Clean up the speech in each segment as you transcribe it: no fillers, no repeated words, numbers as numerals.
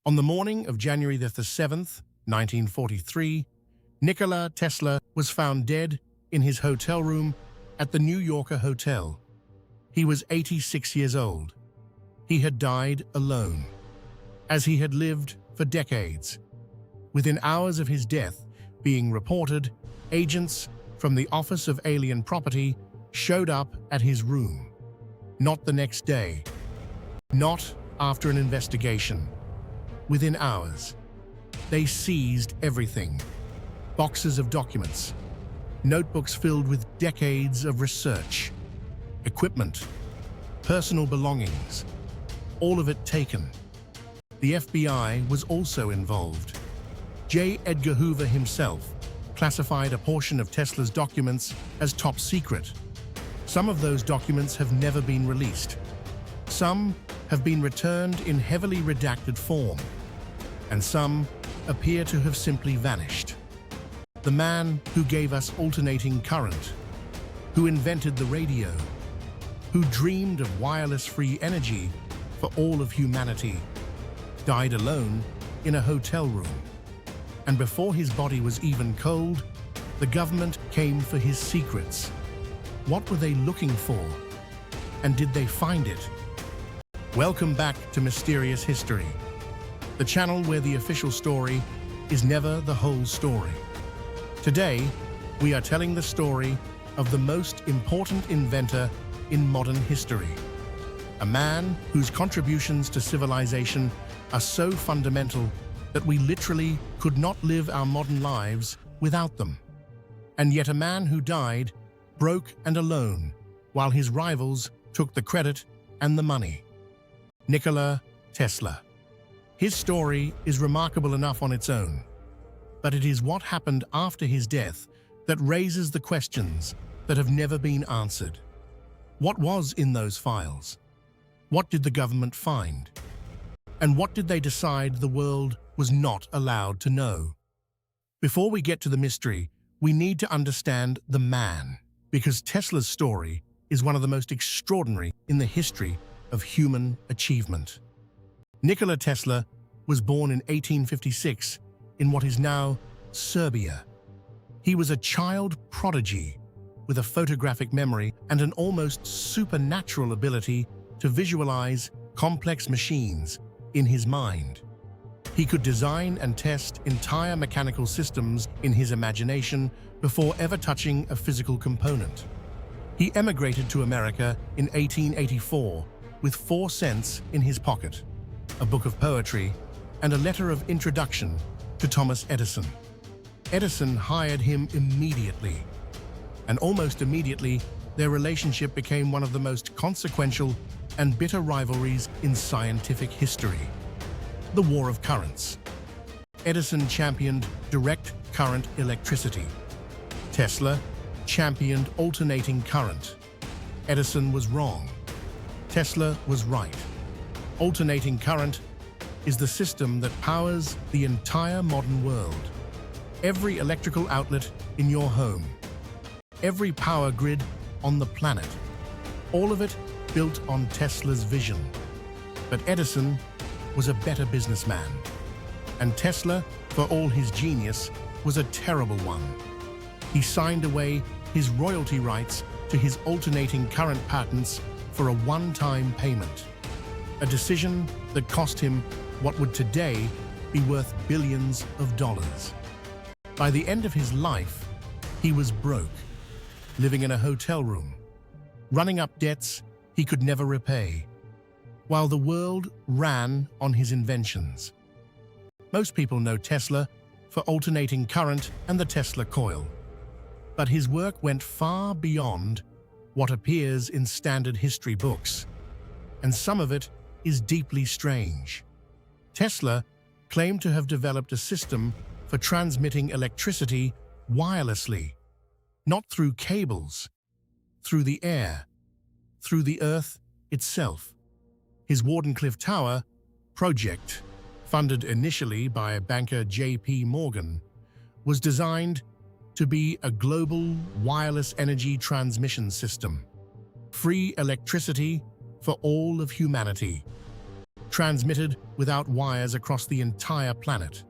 On the morning of January the 7th, 1943, Nikola Tesla was found dead in his hotel room at the New Yorker Hotel. He was 86 years old. He had died alone, as he had lived for decades. Within hours of his death being reported, agents from the Office of Alien Property showed up at his room. Not the next day, not after an investigation. Within hours, they seized everything. Boxes of documents, notebooks filled with decades of research, equipment, personal belongings, all of it taken. The FBI was also involved. J. Edgar Hoover himself classified a portion of Tesla's documents as top secret. Some of those documents have never been released. Some have been returned in heavily redacted form, and some appear to have simply vanished. The man who gave us alternating current, who invented the radio, who dreamed of wireless-free energy for all of humanity, died alone in a hotel room. And before his body was even cold, the government came for his secrets. What were they looking for? And did they find it? Welcome back to Mysterious History, the channel where the official story is never the whole story. Today, we are telling the story of the most important inventor in modern history. A man whose contributions to civilization are so fundamental that we literally could not live our modern lives without them. And yet a man who died broke and alone, while his rivals took the credit and the money. Nikola Tesla. His story is remarkable enough on its own, but it is what happened after his death that raises the questions that have never been answered. What was in those files? What did the government find? And what did they decide the world was not allowed to know? Before we get to the mystery, we need to understand the man, because Tesla's story is one of the most extraordinary in the history of human achievement. Nikola Tesla was born in 1856 in what is now Serbia. He was a child prodigy with a photographic memory and an almost supernatural ability to visualize complex machines in his mind. He could design and test entire mechanical systems in his imagination before ever touching a physical component. He emigrated to America in 1884 with 4 cents in his pocket, a book of poetry, and a letter of introduction to Thomas Edison. Edison hired him immediately, and almost immediately their relationship became one of the most consequential and bitter rivalries in scientific history. The War of Currents. Edison championed direct current electricity. Tesla championed alternating current. Edison was wrong. Tesla was right. Alternating current is the system that powers the entire modern world. Every electrical outlet in your home, every power grid on the planet, all of it built on Tesla's vision. But Edison was a better businessman, and Tesla, for all his genius, was a terrible one. He signed away his royalty rights to his alternating current patents for a one-time payment, a decision that cost him what would today be worth billions of dollars. By the end of his life, he was broke, living in a hotel room, running up debts he could never repay, while the world ran on his inventions. Most people know Tesla for alternating current and the Tesla coil, but his work went far beyond what appears in standard history books, and some of it is deeply strange. Tesla claimed to have developed a system for transmitting electricity wirelessly, not through cables, through the air, through the earth itself. His Wardenclyffe Tower project, funded initially by banker J.P. Morgan, was designed to be a global wireless energy transmission system, free electricity for all of humanity. transmitted without wires across the entire planet.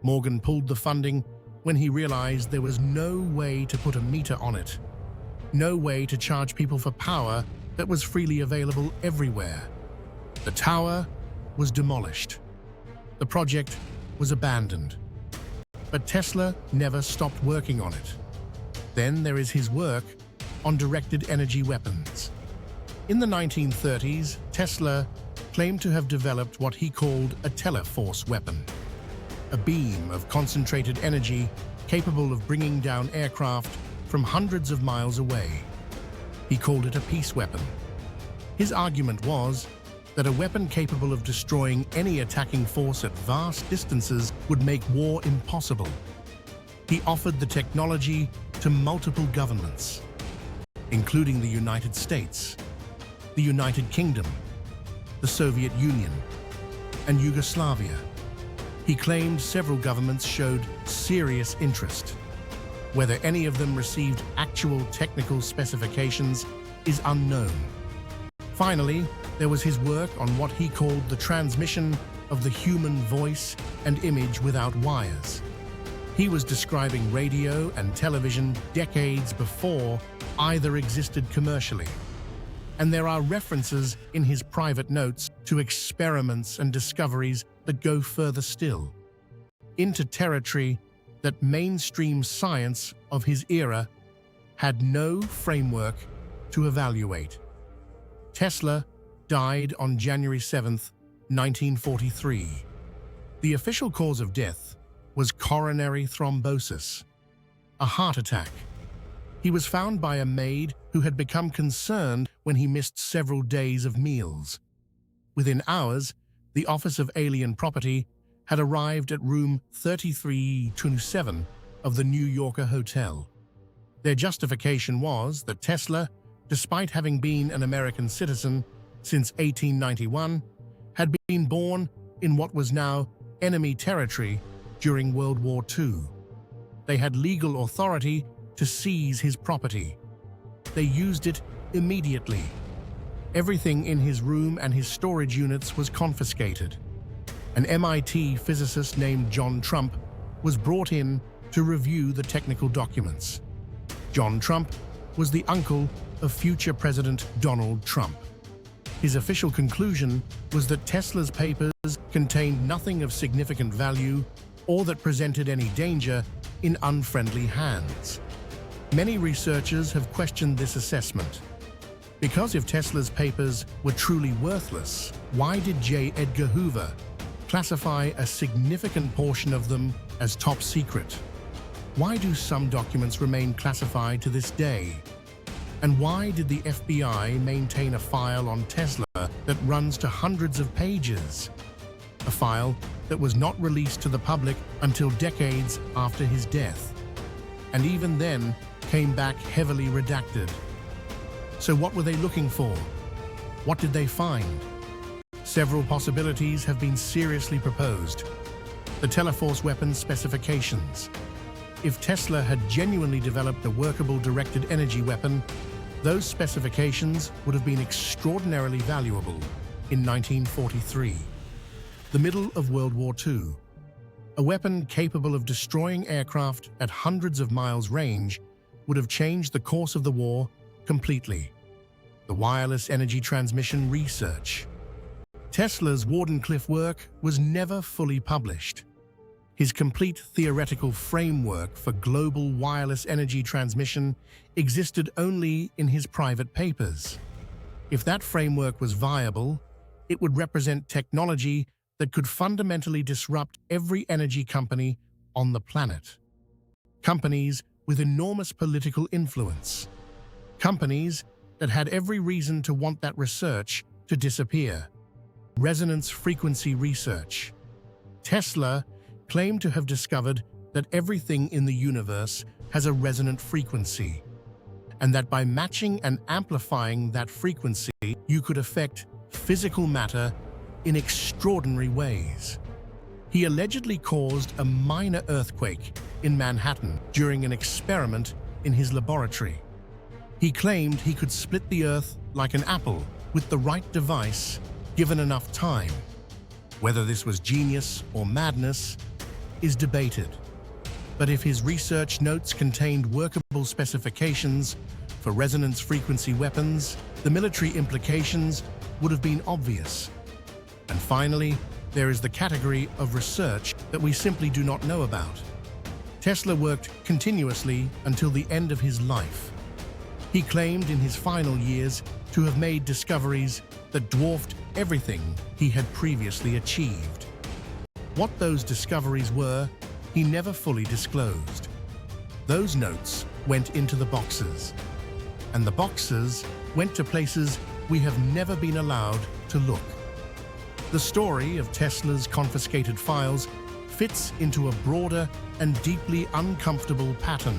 Morgan pulled the funding when he realized there was no way to put a meter on it, no way to charge people for power that was freely available everywhere. The tower was demolished. The project was abandoned. But Tesla never stopped working on it. Then there is his work on directed energy weapons. In the 1930s, Tesla claimed to have developed what he called a teleforce weapon, a beam of concentrated energy capable of bringing down aircraft from hundreds of miles away. He called it a peace weapon. His argument was that a weapon capable of destroying any attacking force at vast distances would make war impossible. He offered the technology to multiple governments, including the United States, the United Kingdom, the Soviet Union, and Yugoslavia. He claimed several governments showed serious interest. Whether any of them received actual technical specifications is unknown. Finally, there was his work on what he called the transmission of the human voice and image without wires. He was describing radio and television decades before either existed commercially. And there are references in his private notes to experiments and discoveries that go further still, into territory that mainstream science of his era had no framework to evaluate. Tesla died on January 7, 1943. The official cause of death was coronary thrombosis, a heart attack. He was found by a maid who had become concerned when he missed several days of meals. Within hours, the Office of Alien Property had arrived at room 3327 of the New Yorker hotel. Their justification was that Tesla, despite having been an American citizen since 1891, had been born in what was now enemy territory during World War II. They had legal authority to seize his property. They used it immediately. Everything in his room and his storage units was confiscated. An MIT physicist named John Trump was brought in to review the technical documents. John Trump was the uncle of future President Donald Trump. His official conclusion was that Tesla's papers contained nothing of significant value or that presented any danger in unfriendly hands. Many researchers have questioned this assessment. Because if Tesla's papers were truly worthless, why did J. Edgar Hoover classify a significant portion of them as top secret? Why do some documents remain classified to this day? And why did the FBI maintain a file on Tesla that runs to hundreds of pages? A file that was not released to the public until decades after his death, and even then came back heavily redacted. So what were they looking for? What did they find? Several possibilities have been seriously proposed. The teleforce weapons specifications. If Tesla had genuinely developed a workable directed energy weapon, those specifications would have been extraordinarily valuable in 1943. The middle of World War II. A weapon capable of destroying aircraft at hundreds of miles range would have changed the course of the war completely. The wireless energy transmission research. Tesla's Wardenclyffe work was never fully published. His complete theoretical framework for global wireless energy transmission existed only in his private papers. If that framework was viable, it would represent technology that could fundamentally disrupt every energy company on the planet. Companies with enormous political influence. Companies that had every reason to want that research to disappear. Resonance frequency research. Tesla claimed to have discovered that everything in the universe has a resonant frequency, and that by matching and amplifying that frequency, you could affect physical matter in extraordinary ways. He allegedly caused a minor earthquake in Manhattan during an experiment in his laboratory. He claimed he could split the earth like an apple with the right device given enough time. Whether this was genius or madness is debated. But if his research notes contained workable specifications for resonance frequency weapons, the military implications would have been obvious. And finally, there is the category of research that we simply do not know about. Tesla worked continuously until the end of his life. He claimed in his final years to have made discoveries that dwarfed everything he had previously achieved. What those discoveries were, he never fully disclosed. Those notes went into the boxes, and the boxes went to places we have never been allowed to look. The story of Tesla's confiscated files fits into a broader and deeply uncomfortable pattern.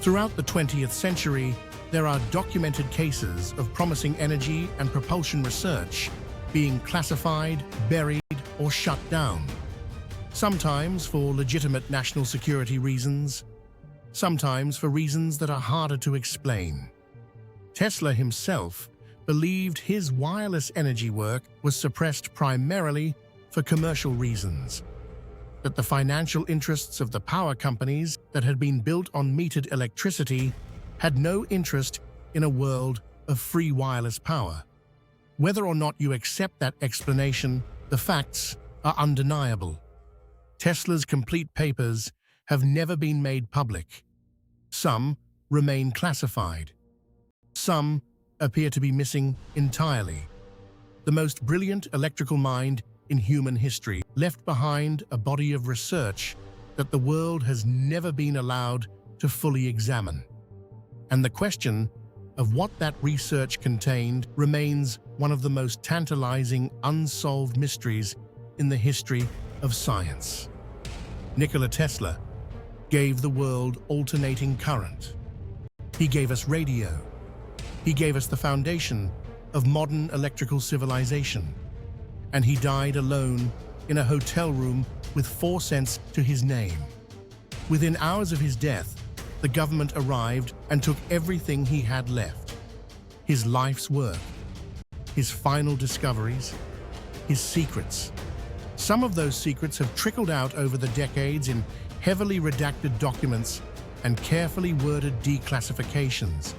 Throughout the 20th century, there are documented cases of promising energy and propulsion research being classified, buried, or shut down. Sometimes for legitimate national security reasons, sometimes for reasons that are harder to explain. Tesla himself believed his wireless energy work was suppressed primarily for commercial reasons, that the financial interests of the power companies that had been built on metered electricity had no interest in a world of free wireless power. Whether or not you accept that explanation, the facts are undeniable. Tesla's complete papers have never been made public. Some remain classified. Some appear to be missing entirely. The most brilliant electrical mind in human history left behind a body of research that the world has never been allowed to fully examine. And the question of what that research contained remains one of the most tantalizing unsolved mysteries in the history of science. Nikola Tesla gave the world alternating current. He gave us radio. He gave us the foundation of modern electrical civilization. And he died alone in a hotel room with 4 cents to his name. Within hours of his death, the government arrived and took everything he had left. His life's work, his final discoveries, his secrets. Some of those secrets have trickled out over the decades in heavily redacted documents and carefully worded declassifications.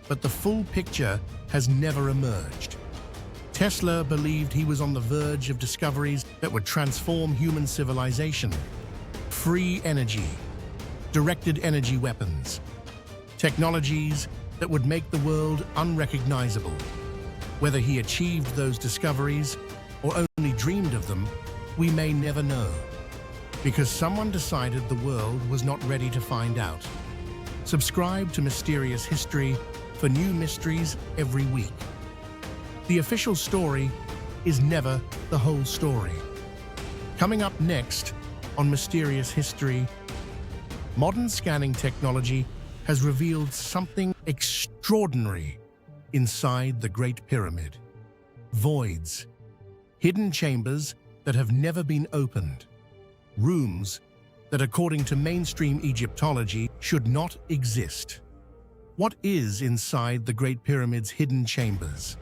But the full picture has never emerged. Tesla believed he was on the verge of discoveries that would transform human civilization. Free energy, directed energy weapons, technologies that would make the world unrecognizable. Whether he achieved those discoveries or only dreamed of them, we may never know, because someone decided the world was not ready to find out. Subscribe to Mysterious History for new mysteries every week. The official story is never the whole story. Coming up next on Mysterious History, modern scanning technology has revealed something extraordinary inside the Great Pyramid. Voids, hidden chambers that have never been opened, rooms that, according to mainstream Egyptology, should not exist. What is inside the Great Pyramid's hidden chambers?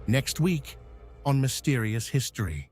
Next week on Mysterious History.